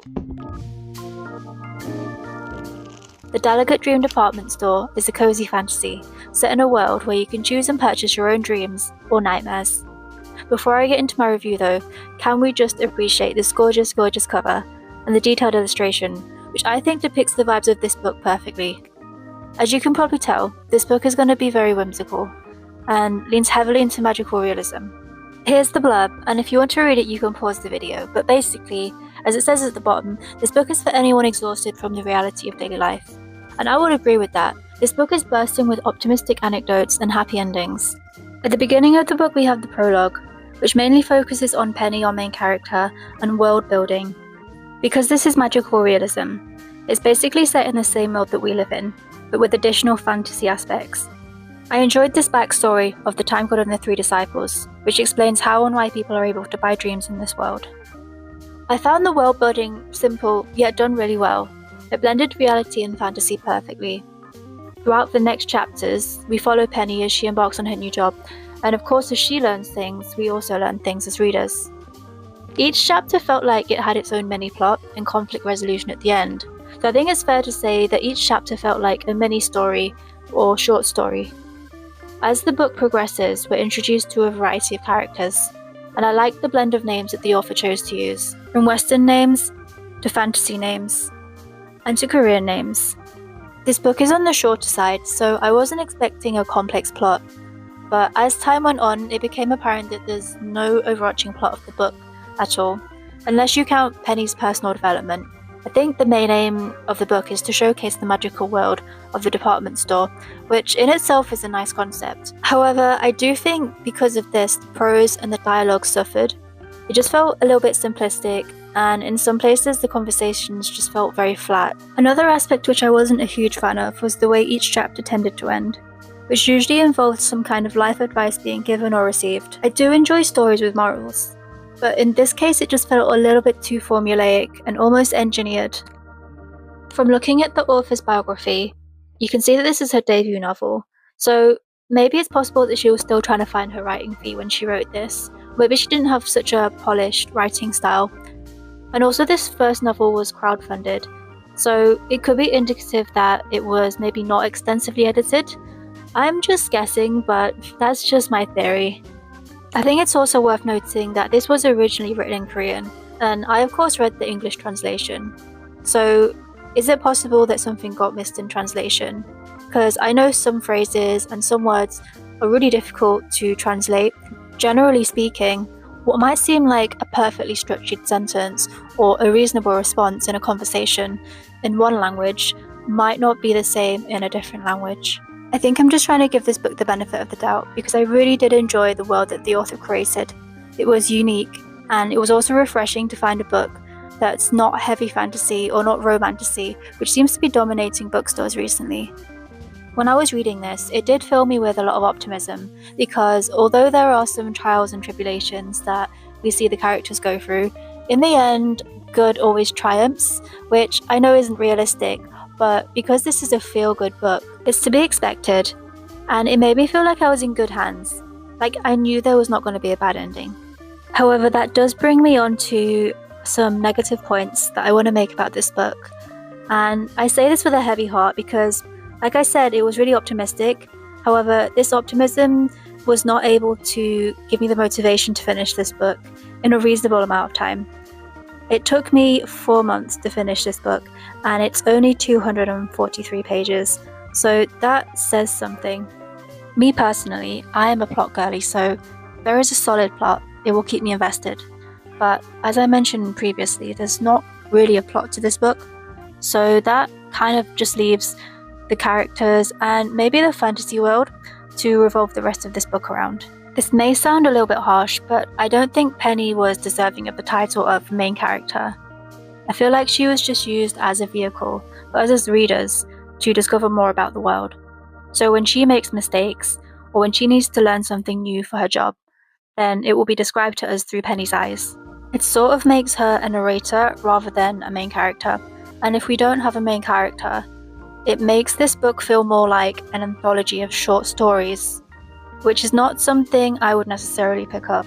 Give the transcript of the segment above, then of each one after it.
The Dallergut Dream Department Store is a cozy fantasy set in a world where you can choose and purchase your own dreams or nightmares. Before I get into my review though, can we just appreciate this gorgeous cover and the detailed illustration, which I think depicts the vibes of this book perfectly. As you can probably tell, this book is going to be very whimsical and leans heavily into magical realism. Here's the blurb, and if you want to read it you can pause the video, but basically, as it says at the bottom, this book is for anyone exhausted from the reality of daily life. And I would agree with that. This book is bursting with optimistic anecdotes and happy endings. At the beginning of the book we have the prologue, which mainly focuses on Penny, our main character, and world building. Because this is magical realism, it's basically set in the same world that we live in, but with additional fantasy aspects. I enjoyed this backstory of the Time God and the Three Disciples, which explains how and why people are able to buy dreams in this world. I found the world building simple, yet done really well. It blended reality and fantasy perfectly. Throughout the next chapters, we follow Penny as she embarks on her new job, and of course as she learns things, we also learn things as readers. Each chapter felt like it had its own mini-plot and conflict resolution at the end, so I think it's fair to say that each chapter felt like a mini-story or short story. As the book progresses, we're introduced to a variety of characters, and I like the blend of names that the author chose to use, from Western names to fantasy names, and to Korean names. This book is on the shorter side, so I wasn't expecting a complex plot, but as time went on, it became apparent that there's no overarching plot of the book at all, unless you count Penny's personal development. I think the main aim of the book is to showcase the magical world of the department store, which in itself is a nice concept. However, I do think because of this, the prose and the dialogue suffered. It just felt a little bit simplistic, and in some places the conversations just felt very flat. Another aspect which I wasn't a huge fan of was the way each chapter tended to end, which usually involved some kind of life advice being given or received. I do enjoy stories with morals, but in this case it just felt a little bit too formulaic and almost engineered. From looking at the author's biography, you can see that this is her debut novel, so maybe it's possible that she was still trying to find her writing feet when she wrote this. Maybe she didn't have such a polished writing style. And also this first novel was crowdfunded, so it could be indicative that it was maybe not extensively edited. I'm just guessing, but that's just my theory. I think it's also worth noting that this was originally written in Korean, and I of course read the English translation. So is it possible that something got missed in translation? Because I know some phrases and some words are really difficult to translate. Generally speaking, what might seem like a perfectly structured sentence or a reasonable response in a conversation in one language might not be the same in a different language. I think I'm just trying to give this book the benefit of the doubt because I really did enjoy the world that the author created. It was unique, and it was also refreshing to find a book that's not heavy fantasy or not romantasy, which seems to be dominating bookstores recently. When I was reading this, it did fill me with a lot of optimism because although there are some trials and tribulations that we see the characters go through, in the end, good always triumphs, which I know isn't realistic, but because this is a feel-good book, it's to be expected, and it made me feel like I was in good hands. Like I knew there was not going to be a bad ending. However, that does bring me on to some negative points that I want to make about this book. And I say this with a heavy heart because, like I said, it was really optimistic. However, this optimism was not able to give me the motivation to finish this book in a reasonable amount of time. It took me 4 months to finish this book, and it's only 243 pages, so that says something. Me personally, I am a plot girly, so there is a solid plot, it will keep me invested. But as I mentioned previously, there's not really a plot to this book, so that kind of just leaves the characters and maybe the fantasy world to revolve the rest of this book around. This may sound a little bit harsh, but I don't think Penny was deserving of the title of main character. I feel like she was just used as a vehicle for us as readers to discover more about the world. So when she makes mistakes, or when she needs to learn something new for her job, then it will be described to us through Penny's eyes. It sort of makes her a narrator rather than a main character, and if we don't have a main character, it makes this book feel more like an anthology of short stories, which is not something I would necessarily pick up.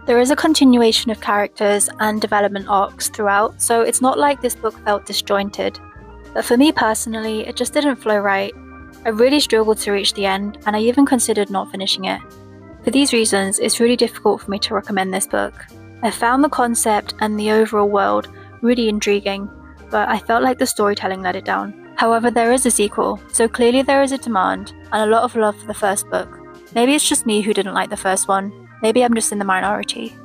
There is a continuation of characters and development arcs throughout, so it's not like this book felt disjointed. But for me personally, it just didn't flow right. I really struggled to reach the end, and I even considered not finishing it. For these reasons, it's really difficult for me to recommend this book. I found the concept and the overall world really intriguing, but I felt like the storytelling let it down. However, there is a sequel, so clearly there is a demand, and a lot of love for the first book. Maybe it's just me who didn't like the first one. Maybe I'm just in the minority.